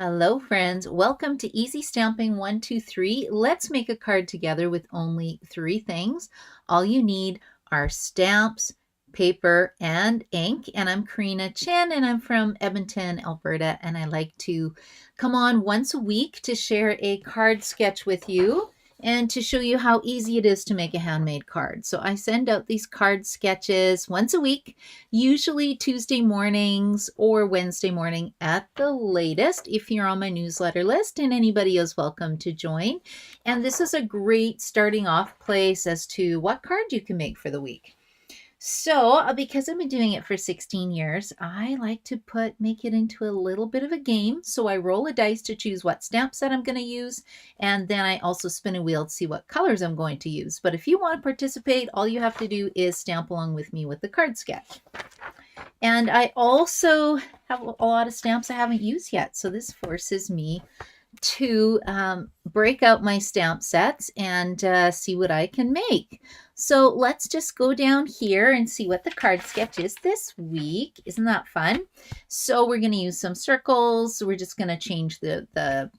Hello, friends. Welcome to Easy Stamping 123. Let's make a card together with only 3 things. All you need are stamps, paper, and ink. And I'm Karina Chen, and I'm from Edmonton, Alberta. And I like to come on once a week to share a card sketch with you and to show you how easy it is to make a handmade card. So I send out these card sketches once a week, usually Tuesday mornings or Wednesday morning at the latest if you're on my newsletter list, and anybody is welcome to join. And this is a great starting off place as to what card you can make for the week. So, because I've been doing it for 16 years, I like to make it into a little bit of a game. So I roll a dice to choose what stamp set I'm going to use, and then I also spin a wheel to see what colors I'm going to use. But if you want to participate, all you have to do is stamp along with me with the card sketch. And I also have a lot of stamps I haven't used yet, so this forces me to break out my stamp sets and see what I can make. So let's just go down here and see what the card sketch is this week. Isn't that fun? So we're going to use some circles. We're just going to change the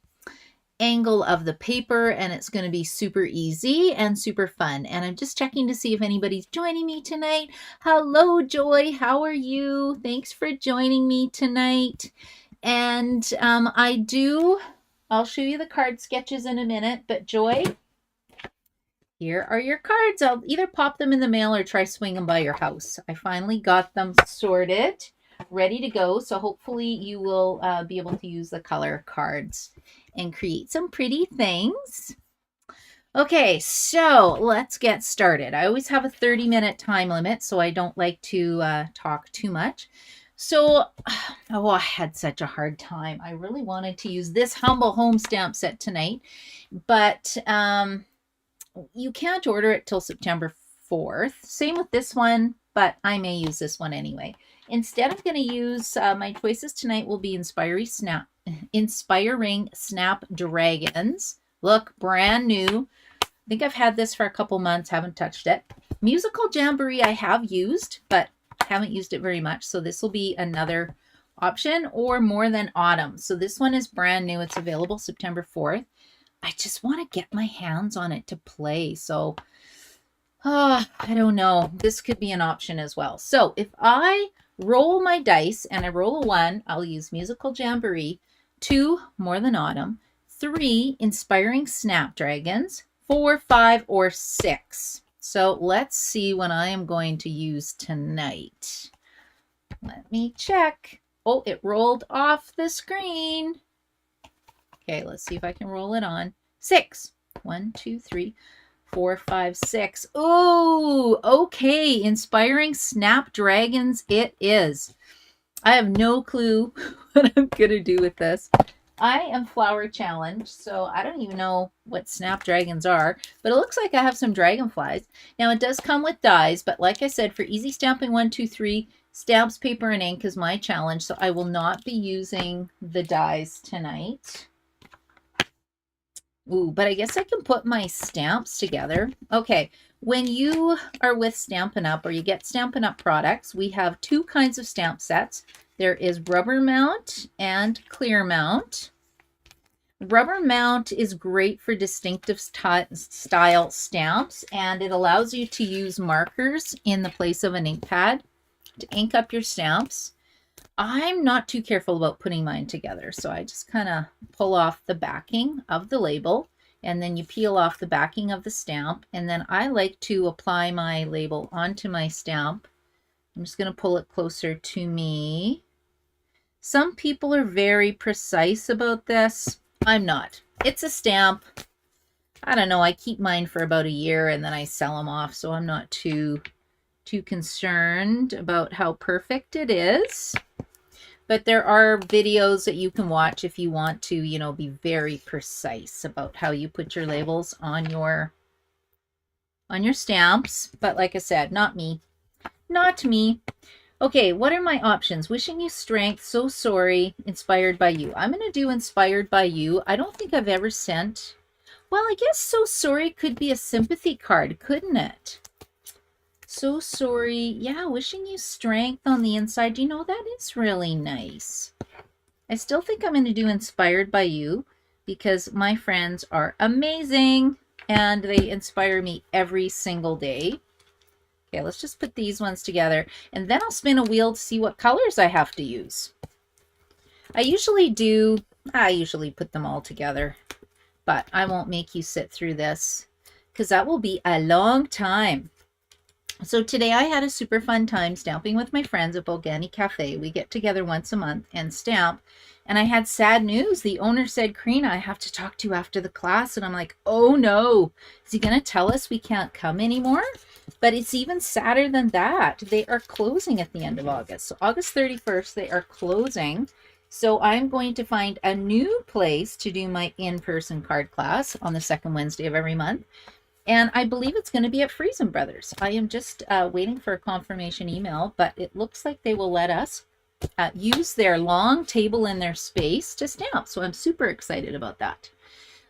angle of the paper, and it's going to be super easy and super fun. And I'm just checking to see if anybody's joining me tonight. Hello, Joy. How are you? Thanks for joining me tonight. And I'll show you the card sketches in a minute, but Joy, here are your cards. I'll either pop them in the mail or try swing them by your house. I finally got them sorted, ready to go. So hopefully you will be able to use the color cards and create some pretty things. Okay, so let's get started. I always have a 30-minute time limit, so I don't like to talk too much. So, I had such a hard time. I really wanted to use this Humble Home stamp set tonight, but you can't order it till September 4th. Same with this one, but I may use this one anyway. Instead, I'm going to use, my choices tonight will be Inspiring Snapdragons. Look, brand new. I think I've had this for a couple months, haven't touched it. Musical Jamboree I have used, but haven't used it very much, so this will be another option. Or More Than Autumn. So this one is brand new. It's available September 4th. I just want to get my hands on it to play. So I don't know. This could be an option as well. So if I roll my dice and I roll a 1, I'll use Musical Jamboree. 2, More Than Autumn. 3, Inspiring Snapdragons. 4, 5, or 6. So let's see what I am going to use tonight. Let me check. Oh, it rolled off the screen. Okay, let's see if I can roll it on. 6. 1, 2, 3, 4, 5, 6. Oh, okay. Inspiring Snapdragons it is. I have no clue what I'm going to do with this. I am flower challenged, so I don't even know what snapdragons are, but it looks like I have some dragonflies. Now, it does come with dies, but like I said, for Easy Stamping 123, stamps, paper, and ink is my challenge, so I will not be using the dies tonight. Ooh, but I guess I can put my stamps together. Okay, when you are with Stampin' Up! Or you get Stampin' Up! Products, we have 2 kinds of stamp sets. There is rubber mount and clear mount. Rubber mount is great for distinctive style stamps, and it allows you to use markers in the place of an ink pad to ink up your stamps. I'm not too careful about putting mine together, so I just kind of pull off the backing of the label, and then you peel off the backing of the stamp, and then I like to apply my label onto my stamp. I'm just going to pull it closer to me. Some people are very precise about this. I'm not. It's a stamp. I don't know. I keep mine for about a year and then I sell them off, so I'm not too concerned about how perfect it is. But there are videos that you can watch if you want to, you know, be very precise about how you put your labels on your stamps. But like I said, not me. Not me. Okay, what are my options? Wishing You Strength, So Sorry, Inspired by You. I'm going to do Inspired by You. I don't think I've ever sent... Well, I guess So Sorry could be a sympathy card, couldn't it? So Sorry. Yeah, Wishing You Strength on the inside. You know, that is really nice. I still think I'm going to do Inspired by You because my friends are amazing and they inspire me every single day. Okay, let's just put these ones together and then I'll spin a wheel to see what colors I have to use. I usually put them all together, but I won't make you sit through this because that will be a long time. So today I had a super fun time stamping with my friends at Bogani Cafe. We get together once a month and stamp. And I had sad news. The owner said, Karina, I have to talk to you after the class. And I'm like, oh no, is he going to tell us we can't come anymore? But it's even sadder than that. They are closing at the end of August. So August 31st, they are closing. So I'm going to find a new place to do my in-person card class on the second Wednesday of every month. And I believe it's going to be at Friesen Brothers. I am just waiting for a confirmation email, but it looks like they will let us use their long table in their space to stamp. So I'm super excited about that.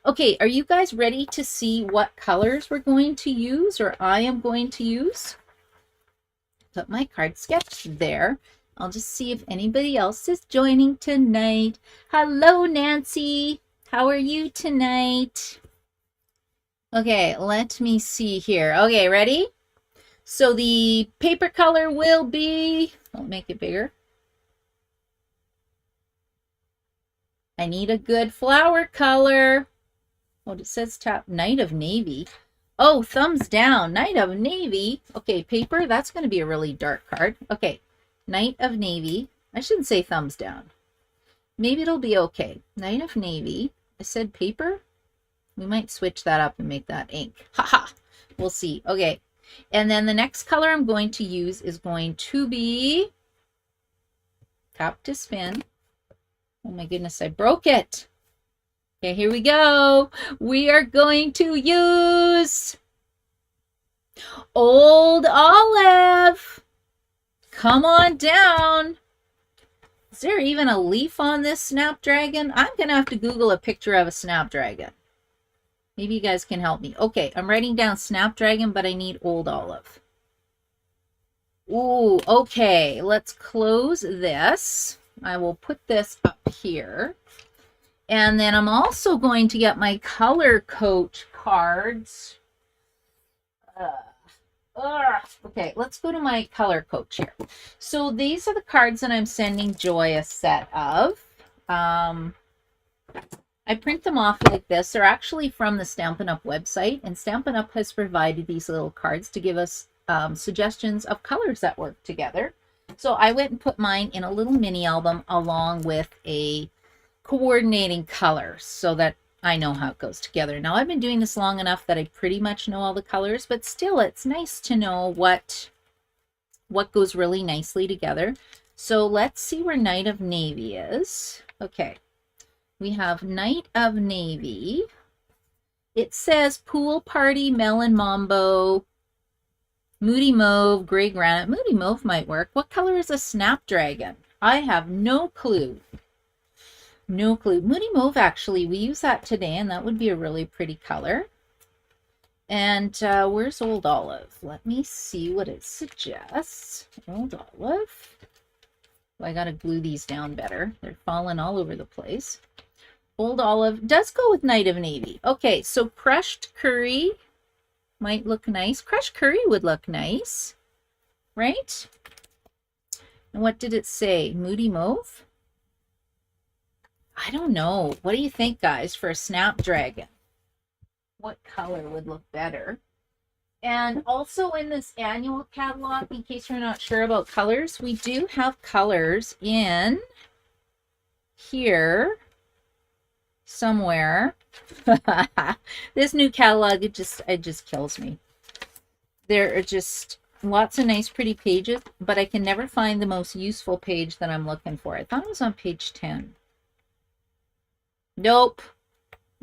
Okay, are you guys ready to see what colors we're going to use, or I am going to use? Put my card sketch there. I'll just see if anybody else is joining tonight. Hello, Nancy. How are you tonight? Okay, let me see here. Okay, ready? So the paper color will be, I'll make it bigger. I need a good flower color. Oh, it says top, Night of Navy. Oh, thumbs down, Night of Navy. Okay, paper, that's going to be a really dark card. Okay, Night of Navy. I shouldn't say thumbs down. Maybe it'll be okay. Night of Navy. I said paper. We might switch that up and make that ink. Haha. We'll see. Okay. And then the next color I'm going to use is going to be tap to spin. Oh my goodness, I broke it. Okay, here we go. We are going to use Old Olive. Come on down. Is there even a leaf on this snapdragon? I'm going to have to Google a picture of a snapdragon. Maybe you guys can help me. Okay, I'm writing down Snapdragon, but I need Old Olive. Ooh, okay. Let's close this. I will put this up here. And then I'm also going to get my Color Coach cards. Okay, let's go to my Color Coach here. So these are the cards that I'm sending Joy a set of. I print them off like this. They're actually from the Stampin' Up! Website, and Stampin' Up! Has provided these little cards to give us suggestions of colors that work together. So I went and put mine in a little mini album along with a coordinating color so that I know how it goes together. Now, I've been doing this long enough that I pretty much know all the colors, but still it's nice to know what goes really nicely together. So let's see where Night of Navy is. Okay. We have Night of Navy. It says Pool Party, Melon Mambo, Moody Mauve, Gray Granite. Moody Mauve might work. What color is a Snapdragon? I have no clue. No clue. Moody Mauve, actually, we use that today, and that would be a really pretty color. And where's Old Olive? Let me see what it suggests. Old Olive. Well, I got to glue these down better. They're falling all over the place. Old Olive does go with Night of Navy. Okay, so crushed curry might look nice. Crushed curry would look nice, right? And what did it say? Moody Mauve? I don't know. What do you think, guys, for a Snapdragon? What color would look better? And also in this annual catalog, in case you're not sure about colors, we do have colors in here somewhere. This new catalog, it just kills me. There are just lots of nice pretty pages, but I can never find the most useful page that I'm looking for. I thought it was on page 10. Nope.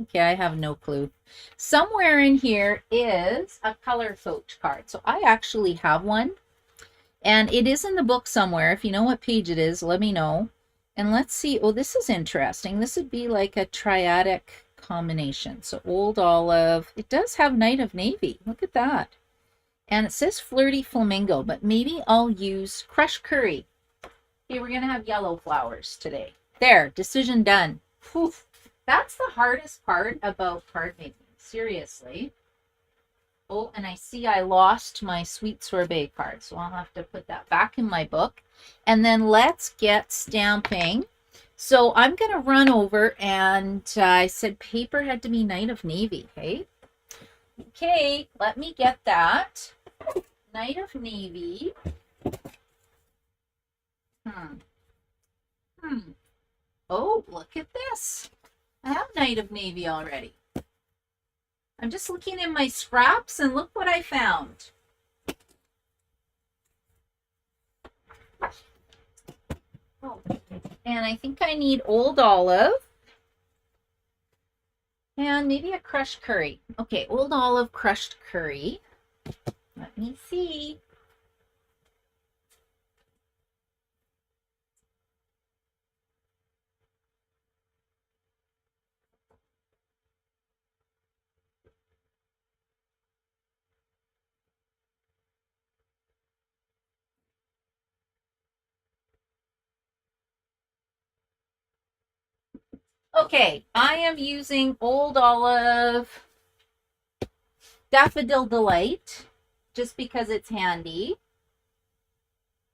Okay, I have no clue. Somewhere in here is a Color Coach card. So I actually have one, and it is in the book somewhere. If you know what page it is, let me know. And let's see. Oh, this is interesting. This would be like a triadic combination. So Old Olive. It does have Night of Navy. Look at that. And it says Flirty Flamingo, but maybe I'll use Crushed Curry. Okay, we're going to have yellow flowers today. There, decision done. Poof. That's the hardest part about card making. Seriously. Oh, and I see I lost my sweet sorbet card, so I'll have to put that back in my book. And then let's get stamping. So I'm going to run over, and I said paper had to be Night of Navy, okay? Okay, let me get that. Night of Navy. Oh, look at this. I have Night of Navy already. I'm just looking in my scraps, and look what I found. Oh, and I think I need Old Olive. And maybe a crushed curry. Okay, Old Olive crushed curry. Let me see. Okay, I am using Old Olive Daffodil Delight just because it's handy.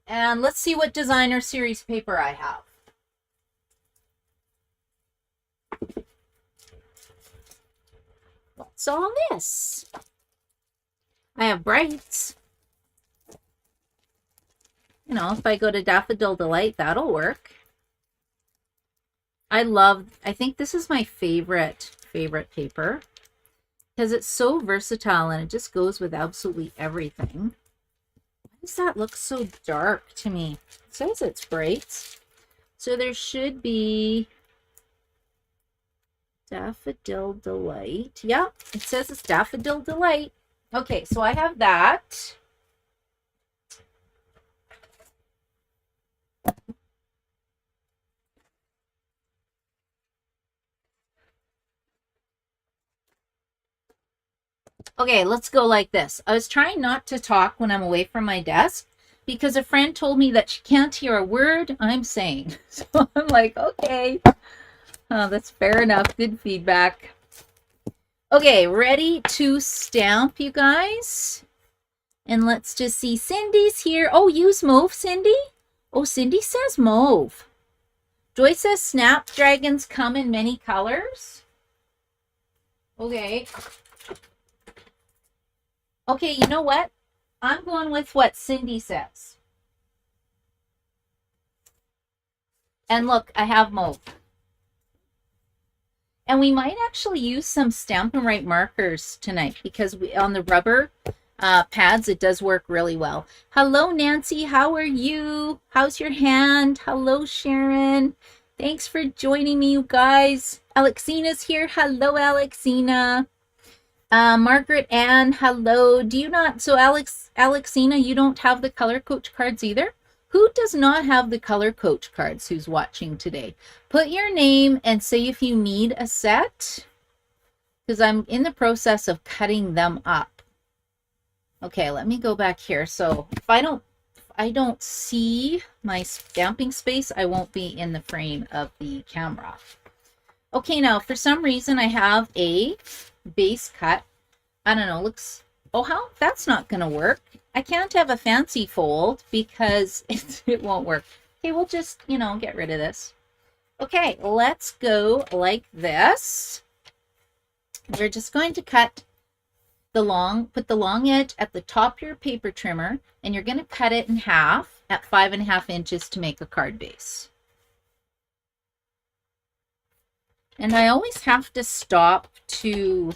And let's see what designer series paper I have. What's all this? I have Brights. You know, if I go to Daffodil Delight, that'll work. I think this is my favorite paper because it's so versatile and it just goes with absolutely everything. Why does that look so dark to me? It says it's bright. So there should be Daffodil Delight. Yeah, it says it's Daffodil Delight. Okay, so I have that. Okay, let's go like this. I was trying not to talk when I'm away from my desk because a friend told me that she can't hear a word I'm saying. So I'm like, okay, that's fair enough. Good feedback. Okay, ready to stamp, you guys? And let's just see. Cindy's here. Oh, use mauve, Cindy? Oh, Cindy says mauve. Joy says snapdragons come in many colors. Okay. Okay, you know what? I'm going with what Cindy says. And look, I have mauve. And we might actually use some Stampin' Write markers tonight because on the rubber pads, it does work really well. Hello, Nancy. How are you? How's your hand? Hello, Sharon. Thanks for joining me, you guys. Alexina's here. Hello, Alexina. Margaret Ann, hello. Do you not, so Alexina, you don't have the Color Coach cards either? Who does not have the Color Coach cards who's watching today? Put your name and say if you need a set, because I'm in the process of cutting them up. Okay, let me go back here. So if I don't see my stamping space, I won't be in the frame of the camera. Okay, now for some reason I have a base cut. I don't know, looks, oh, how? That's not going to work. I can't have a fancy fold because it won't work. Okay, we'll just, you know, get rid of this. Okay, let's go like this. We're just going to cut put the long edge at the top of your paper trimmer, and you're going to cut it in half at 5.5 inches to make a card base. And I always have to stop to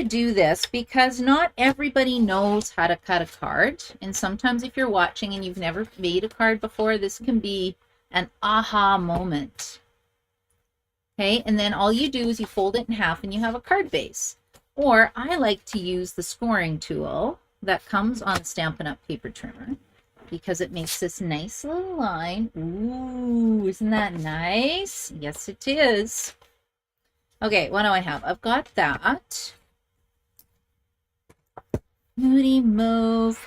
do this because not everybody knows how to cut a card. And sometimes if you're watching and you've never made a card before, this can be an aha moment. Okay, and then all you do is you fold it in half and you have a card base. Or I like to use the scoring tool that comes on the Stampin' Up! Paper trimmer because it makes this nice little line. Ooh, isn't that nice? Yes, it is. Okay, what do I have? I've got that. Moody Mauve.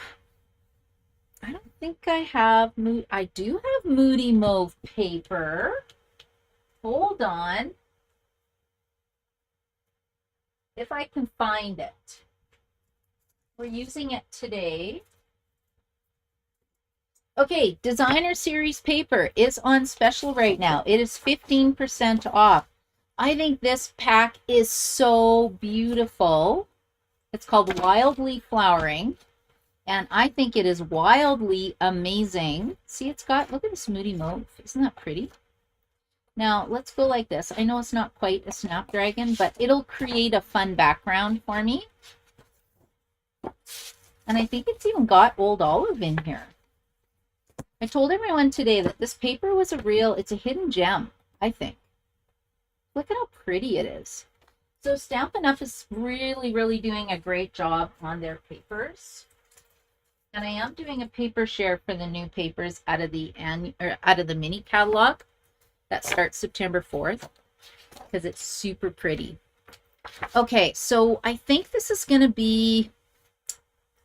I don't think I do have Moody Mauve paper. Hold on. If I can find it. We're using it today. Okay, Designer Series paper is on special right now. It is 15% off. I think this pack is so beautiful. It's called Wildly Flowering, and I think it is wildly amazing. See, it's got, look at this Moody Mauve. Isn't that pretty? Now, let's go like this. I know it's not quite a snapdragon, but it'll create a fun background for me. And I think it's even got Old Olive in here. I told everyone today that this paper was it's a hidden gem, I think. Look at how pretty it is. So Stampin' Up! Is really, really doing a great job on their papers. And I am doing a paper share for the new papers out of the mini catalog that starts September 4th because it's super pretty. Okay, so I think this is going to be,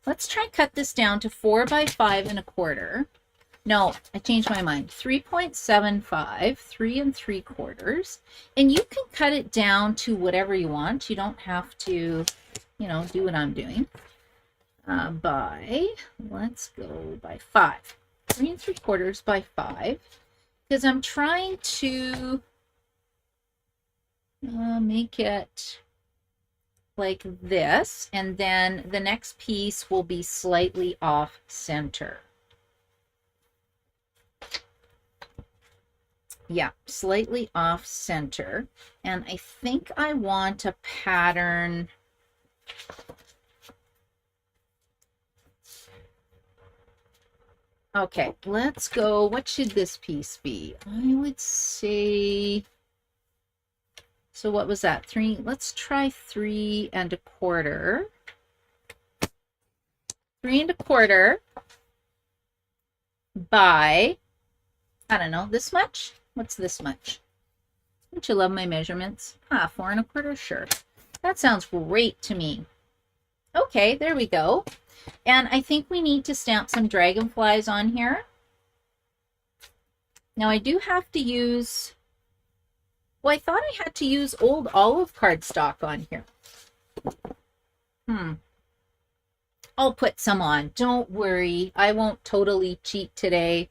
let's try and cut this down to 4 by 5 1/4. No, I changed my mind. 3.75, 3 3/4. And you can cut it down to whatever you want. You don't have to, do what I'm doing. Let's go by 5. 3 3/4 by 5. Because I'm trying to make it like this. And then the next piece will be slightly off center. Yeah, slightly off center. And I think I want a pattern. Okay, let's go. What should this piece be? I would say, so what was that? 3, let's try 3 1/4. 3 1/4 by, I don't know, this much? What's this much? Don't you love my measurements? 4 1/4, sure. That sounds great to me. Okay, there we go. And I think we need to stamp some dragonflies on here. Now I do have to use, well, I thought I had to use Old Olive cardstock on here. I'll put some on. Don't worry. I won't totally cheat today.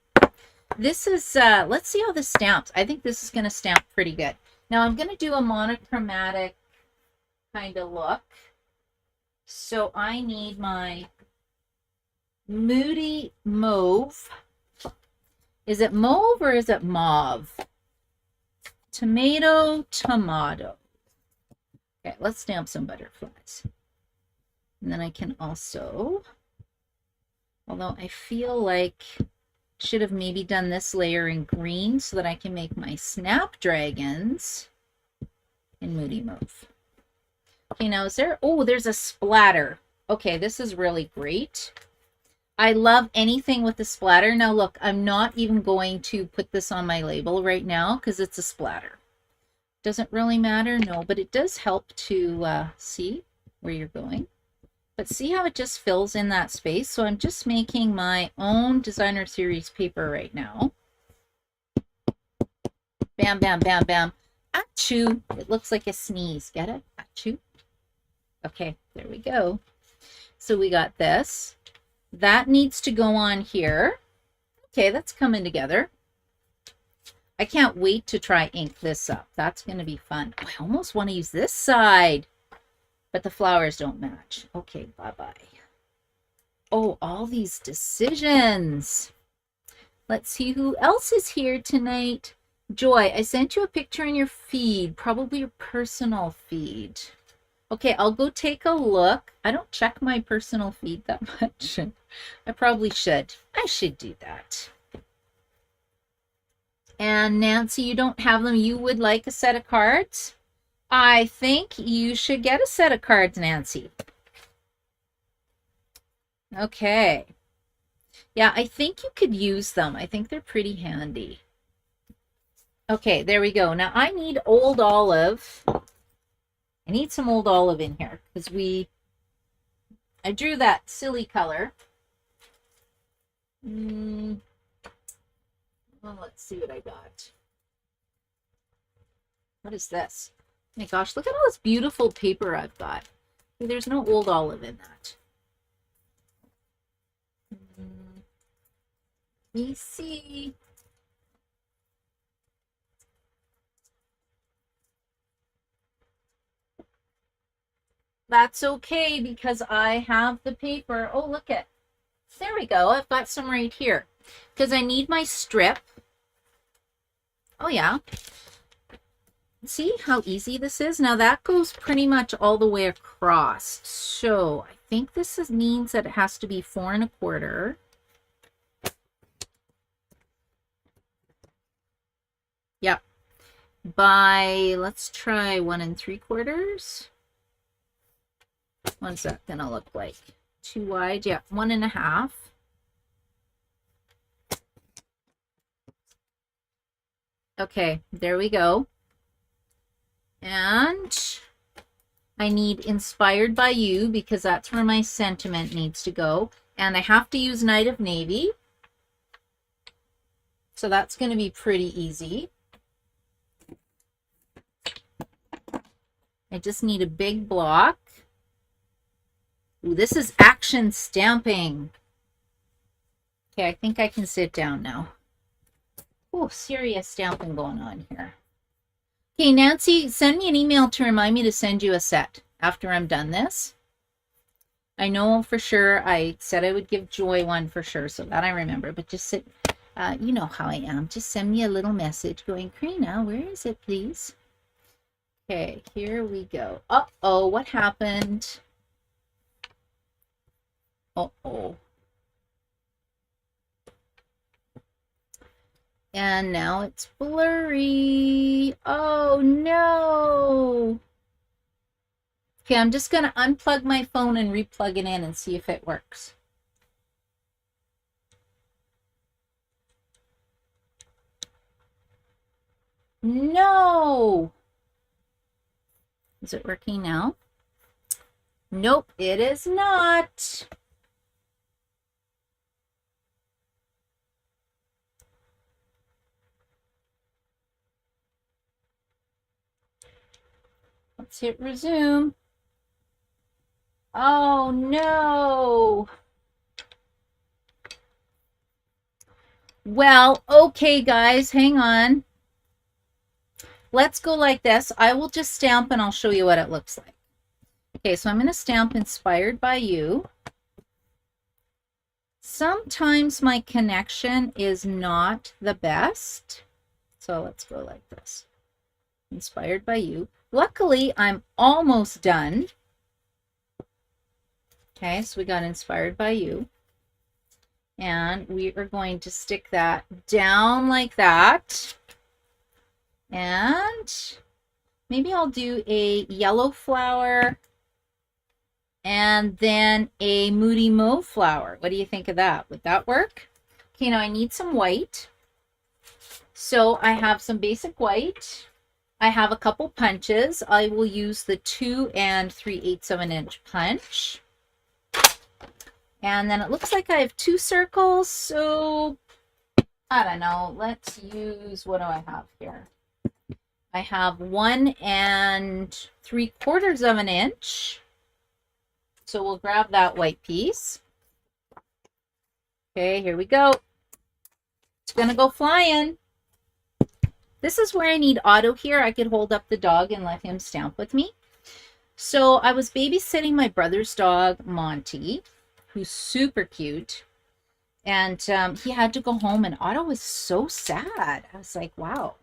This is, let's see how this stamps. I think this is going to stamp pretty good. Now I'm going to do a monochromatic kind of look. So I need my Moody Mauve. Is it mauve or is it mauve? Tomato. Okay, let's stamp some butterflies. And then I can also, although I feel like should have maybe done this layer in green so that I can make my snapdragons in Moody Mauve. Okay, now is there, oh, there's a splatter. Okay, this is really great. I love anything with a splatter. Now look, I'm not even going to put this on my label right now because it's a splatter. Doesn't really matter, no, but it does help to see where you're going. But see how it just fills in that space? So I'm just making my own Designer Series paper right now. Bam, bam, bam, bam. Achoo. It looks like a sneeze. Get it? Achoo. Okay, there we go. So we got this. That needs to go on here. Okay, that's coming together. I can't wait to try ink this up. That's going to be fun. Oh, I almost want to use this side, but the flowers don't match. Okay, bye-bye. Oh, all these decisions. Let's see who else is here tonight. Joy, I sent you a picture in your feed, probably your personal feed. Okay, I'll go take a look. I don't check my personal feed that much. I probably should. I should do that. And Nancy, you don't have them. You would like a set of cards? I think you should get a set of cards, Nancy. Okay. Yeah, I think you could use them. I think they're pretty handy. Okay, there we go. Now I need Old Olive. I need some Old Olive in here because I drew that silly color. Well, let's see what I got. What is this? Oh my gosh, look at all this beautiful paper I've got. There's no old olive in that. Let me see. That's okay because I have the paper. Oh, look at. There we go. I've got some right here because I need my strip. Oh, yeah. See how easy this is? Now that goes pretty much all the way across. So I think means that it has to be 4 1/4. Yep. By, let's try 1 3/4. What's that gonna look like? Too wide? Yeah, 1 1/2. Okay, there we go. And I need Inspired by You because that's where my sentiment needs to go. And I have to use Night of Navy. So that's going to be pretty easy. I just need a big block. Ooh, this is action stamping. Okay, I think I can sit down now. Oh, serious stamping going on here. Okay, Nancy, send me an email to remind me to send you a set after I'm done this. I know for sure I said I would give Joy one for sure, so that I remember. But just sit, you know how I am. Just send me a little message going, Karina, where is it, please? Okay, here we go. Uh-oh, what happened? Uh-oh. And now it's blurry. Oh, no. Okay, I'm just going to unplug my phone and replug it in and see if it works. No. Is it working now? Nope, it is not. Let's hit resume. Oh, no. Well, okay, guys, hang on. Let's go like this. I will just stamp and I'll show you what it looks like. Okay, so I'm going to stamp Inspired by You. Sometimes my connection is not the best. So let's go like this. Inspired by You. Luckily, I'm almost done. Okay, so we got Inspired by You. And we are going to stick that down like that. And maybe I'll do a yellow flower and then a Moody Mauve flower. What do you think of that? Would that work? Okay, now I need some white. So I have some basic white. I have a couple punches. I will use the 2 3/8 of an inch punch. And then it looks like I have 2 circles. So I don't know. Let's use, what do I have here? I have 1 3/4 of an inch. So we'll grab that white piece. Okay, here we go. It's going to go flying. This is where I need Otto here. I could hold up the dog and let him stamp with me. So I was babysitting my brother's dog, Monty, who's super cute. And he had to go home, and Otto was so sad. I was like, wow,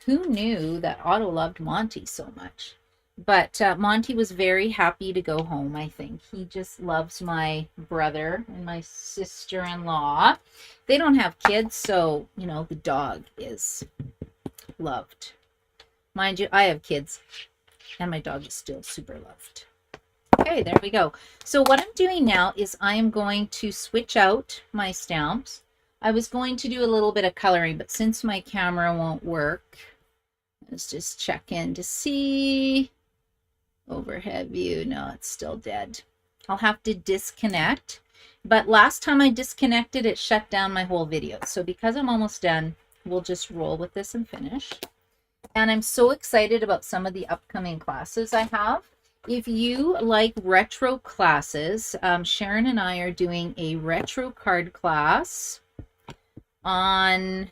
who knew that Otto loved Monty so much? But Monty was very happy to go home, I think. He just loves my brother and my sister-in-law. They don't have kids, so, you know, the dog is loved. Mind you, I have kids, and my dog is still super loved. Okay, there we go. So what I'm doing now is I am going to switch out my stamps. I was going to do a little bit of coloring, but since my camera won't work, let's just check in to see. Overhead view, no, it's still dead. I'll have to disconnect. But last time I disconnected, it shut down my whole video. So because I'm almost done, we'll just roll with this and finish. And I'm so excited about some of the upcoming classes I have. If you like retro classes, Sharon and I are doing a retro card class on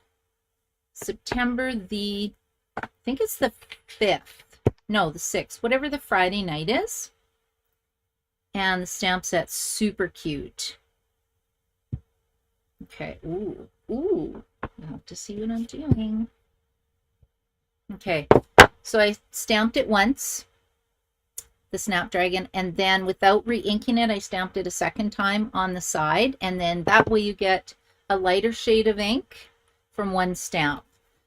September the, I think it's the 5th. No, the 6th, whatever the Friday night is. And the stamp set's super cute. Okay, ooh, you have to see what I'm doing. Okay, so I stamped it once, the Snapdragon, and then without re-inking it, I stamped it a second time on the side, and then that way you get a lighter shade of ink from one stamp.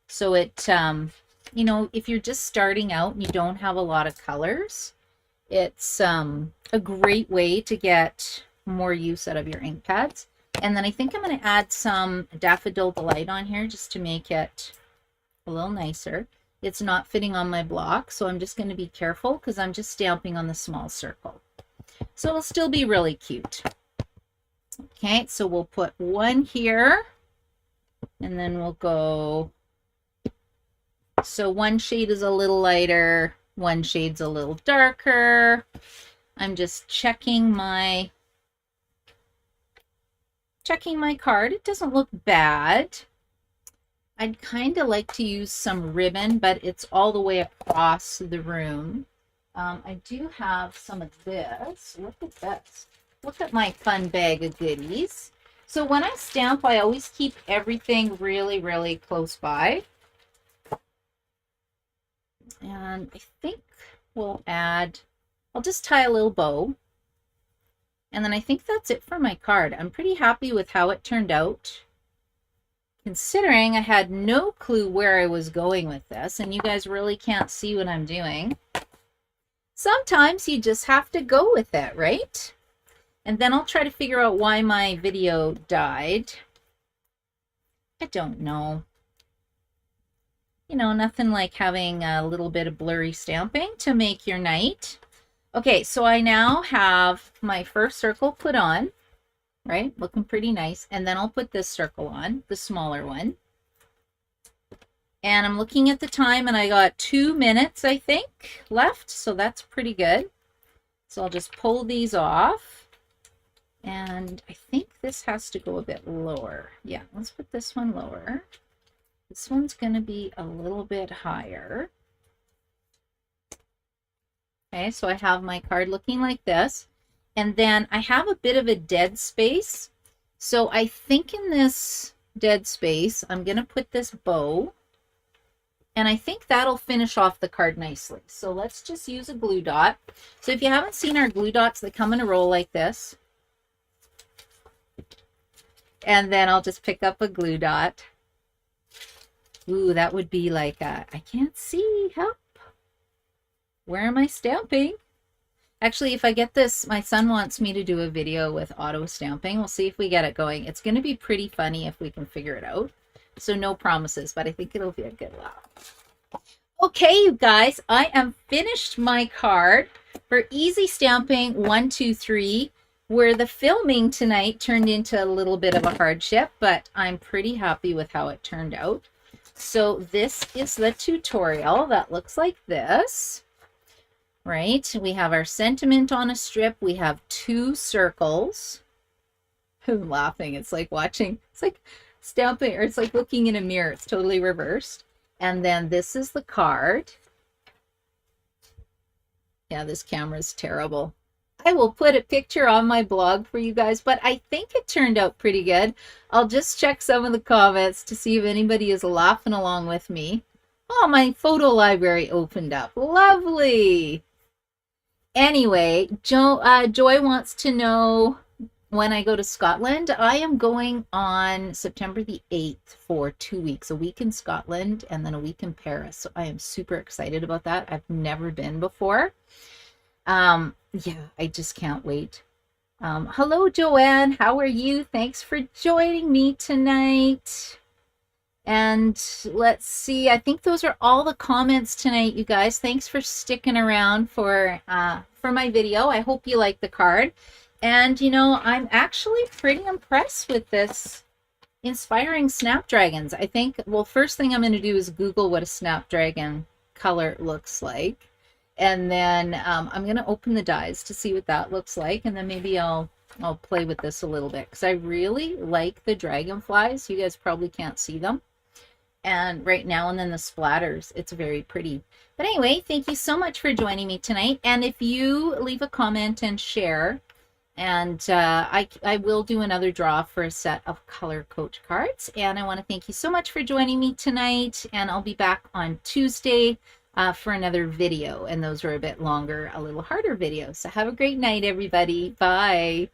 So it, you know, if you're just starting out and you don't have a lot of colors, it's a great way to get more use out of your ink pads. And then I think I'm going to add some Daffodil Delight on here just to make it a little nicer. It's not fitting on my block, so I'm just going to be careful because I'm just stamping on the small circle. So it'll still be really cute. Okay, so we'll put one here, and then we'll go, so one shade is a little lighter, one shade's a little darker. I'm just checking my card. It doesn't look bad. I'd kind of like to use some ribbon, but it's all the way across the room. I do have some of this. Look at this. Look at my fun bag of goodies. So when I stamp, I always keep everything really, really close by. And I think we'll add, I'll just tie a little bow. And then I think that's it for my card. I'm pretty happy with how it turned out, considering I had no clue where I was going with this, and you guys really can't see what I'm doing. Sometimes you just have to go with it, right? And then I'll try to figure out why my video died. I don't know. You know, nothing like having a little bit of blurry stamping to make your night. Okay, so I now have my first circle put on, right? Looking pretty nice. And then I'll put this circle on, the smaller one. And I'm looking at the time and I got 2 minutes, I think, left. So that's pretty good. So I'll just pull these off. And I think this has to go a bit lower. Yeah, let's put this one lower. This one's going to be a little bit higher. Okay, so I have my card looking like this. And then I have a bit of a dead space. So I think in this dead space, I'm going to put this bow. And I think that'll finish off the card nicely. So let's just use a glue dot. So if you haven't seen our glue dots, they come in a roll like this. And then I'll just pick up a glue dot. Ooh, that would be like a, I can't see, help. Where am I stamping? Actually, if I get this, my son wants me to do a video with auto stamping. We'll see if we get it going. It's going to be pretty funny if we can figure it out. So no promises, but I think it'll be a good laugh. Okay, you guys, I am finished my card for Easy Stamping 1, 2, 3, where the filming tonight turned into a little bit of a hardship, but I'm pretty happy with how it turned out. So this is the tutorial that looks like this. Right, we have our sentiment on a strip. We have 2 circles. I'm laughing. It's like watching, it's like stamping, or it's like looking in a mirror. It's totally reversed. And then this is the card. Yeah, this camera's terrible. I will put a picture on my blog for you guys, but I think it turned out pretty good. I'll just check some of the comments to see if anybody is laughing along with me. Oh, my photo library opened up. Lovely. Anyway, Joy wants to know when I go to Scotland. I am going on September the 8th for 2 weeks, a week in Scotland and then a week in Paris. So I am super excited about that. I've never been before. Yeah, I just can't wait. Hello, Joanne. How are you? Thanks for joining me tonight. And let's see, I think those are all the comments tonight, you guys. Thanks for sticking around for my video. I hope you like the card. And you know, I'm actually pretty impressed with this inspiring snapdragons. I think, well, first thing I'm going to do is Google what a snapdragon color looks like. And then I'm going to open the dies to see what that looks like. And then maybe I'll play with this a little bit because I really like the dragonflies. You guys probably can't see them. And right now, and then the splatters, it's very pretty. But anyway, thank you so much for joining me tonight. And if you leave a comment and share, and I will do another draw for a set of color coach cards. And I want to thank you so much for joining me tonight. And I'll be back on Tuesday for another video. And those are a bit longer, a little harder videos. So have a great night, everybody. Bye.